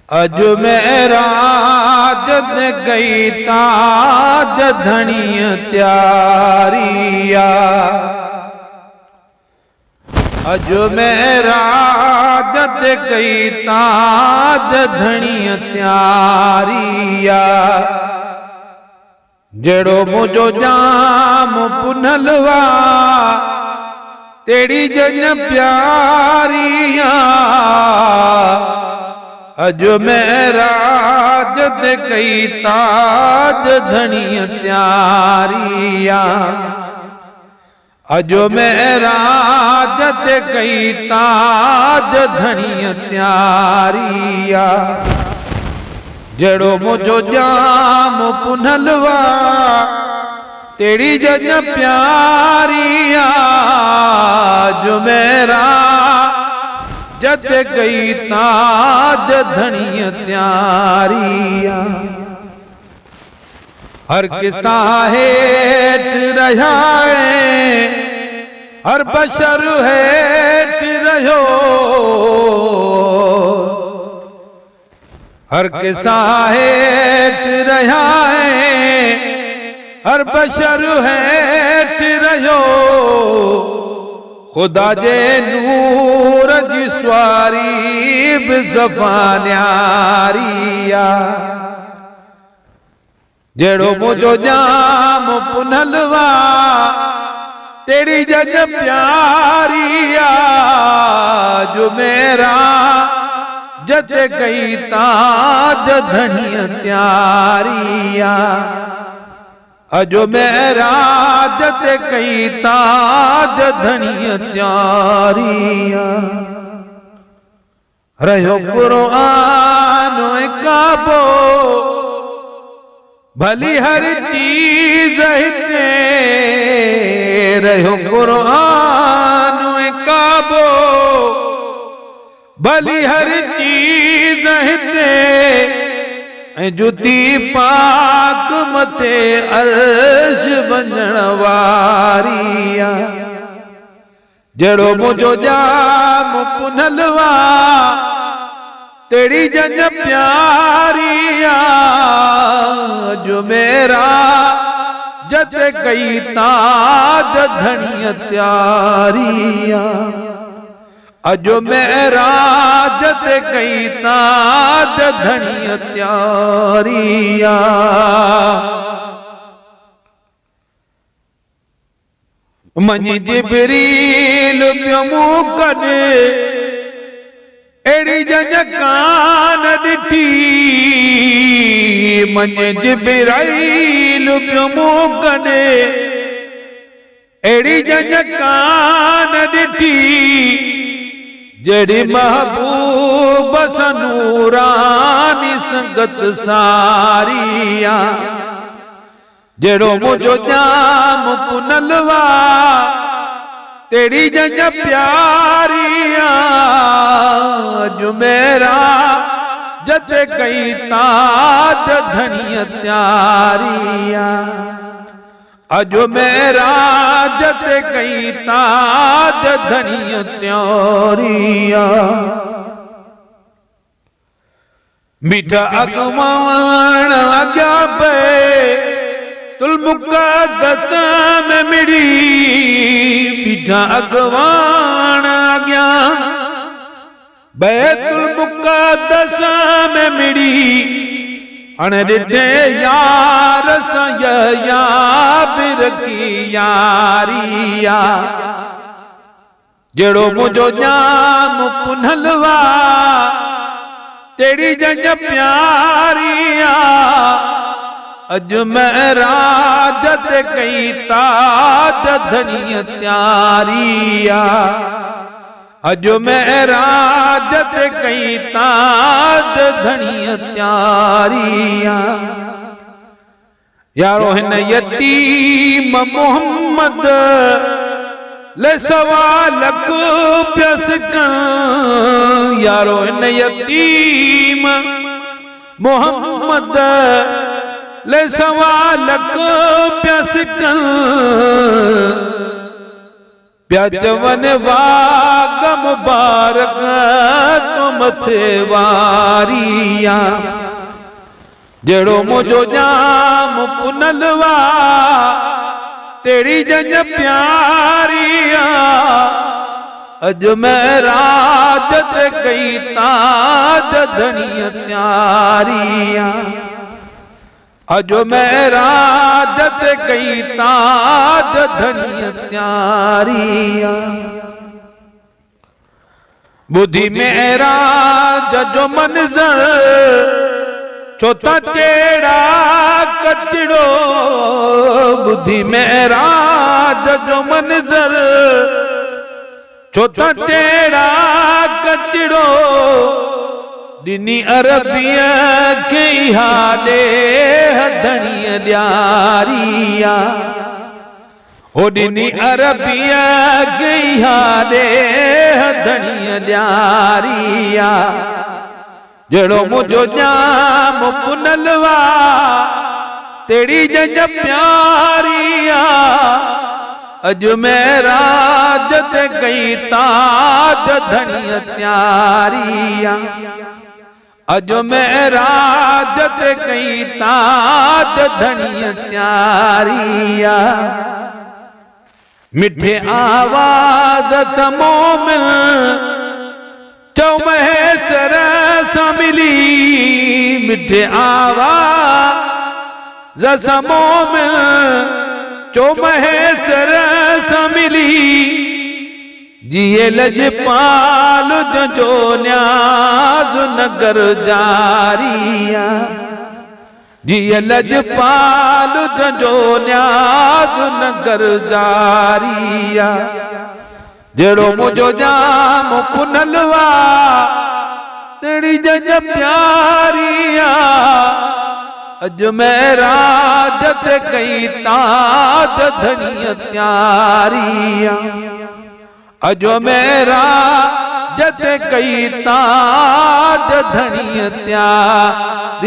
अजमेराज गई ताज धनिय त्यारिया। अजमेराज गई ताज धनिय त्यारिया। जड़ो मुझो जाम पुनलवा तेरी जन प्यारिया। अजमेराज गई ताज धनिय त्यारिया। अजमेराज गई ताज धनिय त्यारिया। जड़ो मुझो जाम पुनलवा तेरी जन प्यारिया। अजमेराज गई ताज धनिय त्यारिया। हर किसा हेठ रहा है, हर बशर हेठ रहो। हर किसा हेठ रहा है, हर बशर हेठ रहो। खुदा जे नूर जी स्वारी ज़फ़ान्यारिया। जड़ो मुझो जाम पुनलवा तेरी जज प्यारिया। अजमेराज गई ताज धनिय त्यारिया। अजमेराज गई ताज धनिय त्यारिया। रहो कुरान काबो भली हर चीज हिते। रहो कुरान काबो भली हर चीज हिते। जुती पाक मथे अर्श वंजण वारिया। जड़ो मुझो जाम पुनलवा तेरी जज प्यारिया। अजमेराज गई ताज धनिय त्यारिया। अजमेराज गई ताज धनिय त्यारिया। मनी जिबरील प्यो मुंह कढे एड़ी जज कान ॾिठी। मन जिबरील प्यो मुंह कढे एड़ी जज कान ॾिठी। जड़ी महबूब सनूरानी संगत सारिया। जड़ो मुझो जाम पुनलवा तेरी जज प्यारिया। अजमेराज गई ताज धनिय त्यारिया। अजमेराज गई ताज धनिय त्यारिया। मीठा अगवान अग्या पे तुल मुक़द्दस में मिड़ी। मीठा अगवान अग्या बैतुल मुक़द्दस में मिड़ी। अण ॾिठे यार सया बिर की यारिया। जड़ो मुझो जाम पुनलवा तेरी जज प्यारिया। अजमेराज गई ताज धनिय त्यारिया। अजमेराज गई ताज धनिय त्यारिया। यारो हिन यतीम मोहम्मद ले सवाल प्यस कन। यारो हिन यतीम मोहम्मद ले सवाल प्यस कन। प्या चवन वाग मुबारक तो मथे वारिया जेड़ो मुझो जाम पुनलवा तेरी जंज प्यारिया अज मैं राज ते कई ताज धनिय त्यारिया अज मैं राज ते कई ताज धनिय त्यारिया बुद्धि मेरा जो मंजर चौथा चेड़ा कचड़ो बुद्धि मेरा जो मंजर चौथा चेड़ा कचड़ो दिनी अरबिया के हाडे धनिय ड्यारिया हो दिनी अरबिया के हाडे धनिय ड्यारिया जेड़ो मुझो जाम पुनलवा तेरी जंज प्यारिया अज मैं राज ते कई ताज धनिय त्यारिया अज मैं राज ते कई ताज धनिय त्यारिया मिठे आवाज तमो मिल चौ महेश्वर सा मिली मिठे आवाज समो मिल चो महेश्वर सा मिली जिये लजपाल जो न्याज नगर जारिया जिये लजपाल जो न्याज नगर जारिया जेड़ो मुझो जाम पुनलवा तेरी जंज प्यारिया अज मैं राज ते कई ताज धनिय त्यारिया अज मैं राज ते कई ताज धनिय त्यारिया।